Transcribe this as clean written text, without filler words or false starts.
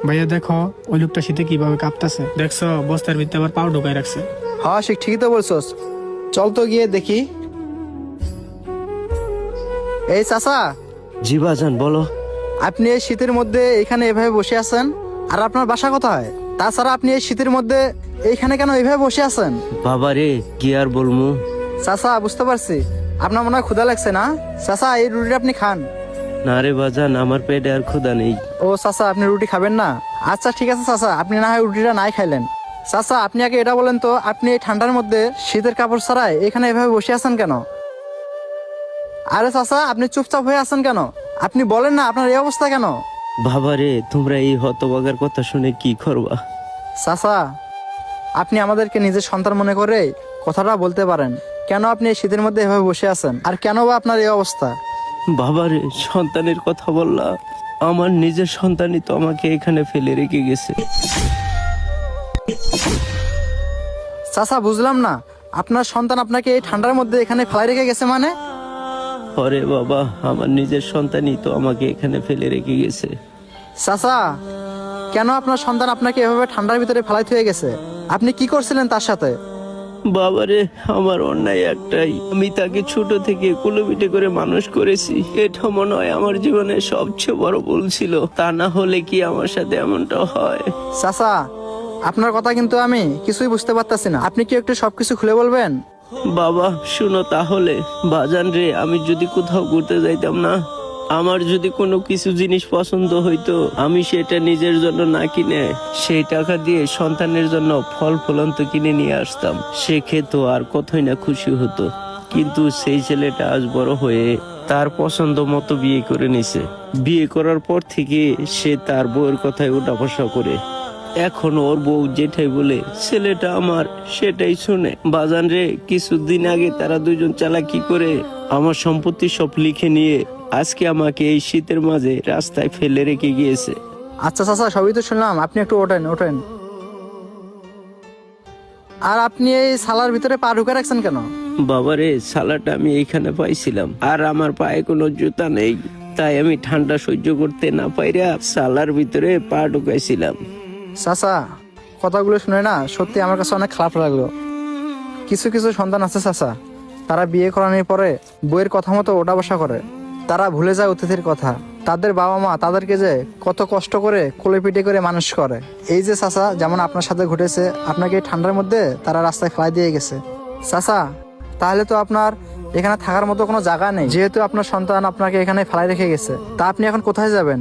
ভাইয়া দেখো ওই লোকটা শীতে কিভাবে কাঁপতাছে, দেখছো বস্তার ভিতরে আবার পাও ঢুকাই রাখছে। হ্যাঁ ঠিকই তো বলছস, চল তো গিয়ে দেখি। এই চাচা, জি বাজান বলো। আপনি এই শীতের মধ্যে এখানে এভাবে বসে আছেন, আর আপনার বাসা কোথায়? তাছাড়া আপনি এই শীতের মধ্যে এইখানে কেন এভাবে বসে আছেন? বাবা রে কি আর বলমু। চাচা বুঝতে পারছি, আপনার মনে হয় ক্ষুধা লাগছে না? চাচা এই রুটিটা আপনি খান। না রে বাজান, আমার পেটে আর ক্ষুধা নেই। ও চাচা, আপনি রুটি খাবেন না? আচ্ছা ঠিক আছে চাচা, আপনি না হয় রুটিটা নাই খাইলেন। চাচা আপনি আগে এটা বলেন তো, আপনি এই ঠান্ডার মধ্যে শীতের কাপড় ছাড়াই এখানে এভাবে বসে আছেন কেন? আরে চাচা, আপনি চুপচাপ হয়ে আছেন কেন? আপনি বলেন না আপনার এই অবস্থা কেন? বাবা রে, তোমরা এই হতভাগার কথা শুনে কি করবা? চাচা, আপনি আমাদেরকে নিজের সন্তান মনে করে কথাটা বলতে পারেন, কেন আপনি এই শীতের মধ্যে এভাবে বসে আছেন, আর কেন বা আপনার এই অবস্থা? বাবা রে, সন্তানের কথা বললা, আমার নিজের সন্তানই তো আমাকে এখানে ফেলে রেখে গেছে। চাচা বুঝলাম না, আপনার সন্তান আপনাকে এই ঠান্ডার মধ্যে এখানে ফেলাই রেখে গেছে মানে? আরে বাবা, আমার নিজের সন্তানই তো আমাকে এখানে ফেলে রেখে গেছে। চাচা, কেন আপনার সন্তান আপনাকে এভাবে ঠান্ডার ভিতরে ফেলাই থয়ে গেছে? আপনি কি করছিলেন তার সাথে? বাবারে, আমার অন্যায় একটাই, আমি তাকে ছোট থেকে কুলোপিঠে করে মানুষ করেছি। এটা মনে হয় আমার জীবনের সবচেয়ে বড় ভুল ছিল। তা না হলে কি আমার সাথে এমনটা হয়? চাচা, আপনার কথা কিন্তু আমি কিছুই বুঝতে পারতাছি না, আপনি কি একটু সবকিছু খুলে বলবেন? বাবা শুনো তাহলে, বাজান রে, আমি যদি কোথাও ঘুরতে যাইতাম না, আমার যদি কোনো কিছু জিনিস পছন্দ হইতো, আমি সেটা নিজের জন্য না কিনে সেই টাকা দিয়ে সন্তানের জন্য ফল ফলন্ত কিনে নিয়ে আসতাম। সে খেত আর কতই না খুশি হতো। কিন্তু সেই ছেলেটা আজ বড় হয়ে তার পছন্দ মতো বিয়ে করে নিছে। বিয়ে করার পর থেকে সে তার বউয়ের কথায় উঠা বসা করে। এখন ওর বউ যেটাই বলে ছেলেটা আমার সেটাই শুনে। বাজান রে, কিছুদিন আগে তারা দুজন চালাকি করে আমার সম্পত্তি সব লিখে নিয়ে আজকে আমাকে এই শীতের মাঝে রাস্তায় ফেলে রেখে গিয়েছে। আচ্ছা চাচা, সবই তো শুনলাম, আপনি একটু ওঠেন ওঠেন। আর আপনি এই সালার ভিতরে পা ঢুকে রাখছেন কেন? বাবারে, সালাটা আমি এইখানে পাইছিলাম, আর আমার পায়ে কোনো জুতা নেই, তাই আমি ঠান্ডা সহ্য করতে না পাইরা সালার ভিতরে পা ঢুকাইছিলাম। চাচা, কথাগুলো শুনে না সত্যি আমার কাছে অনেক খারাপ লাগলো। কিছু কিছু সন্তান আছে চাচা, তারা বিয়ে করানোর পরে বইয়ের কথা মতো ওঠা বসা করে, তারা ভুলে যায় অতিথির কথা। তাদের বাবা মা তাদেরকে যে কত কষ্ট করে কোলে পিঠে করে মানুষ করে। এই যে চাচা, যেমন আপনার সাথে ঘটেছে, আপনাকে এই ঠান্ডার মধ্যে তারা রাস্তায় ফেলাই দিয়ে গেছে। চাচা, তাহলে তো আপনার এখানে থাকার মতো কোনো জায়গা নেই, যেহেতু আপনার সন্তান আপনাকে এখানে ফেলাই রেখে গেছে। তা আপনি এখন কোথায় যাবেন?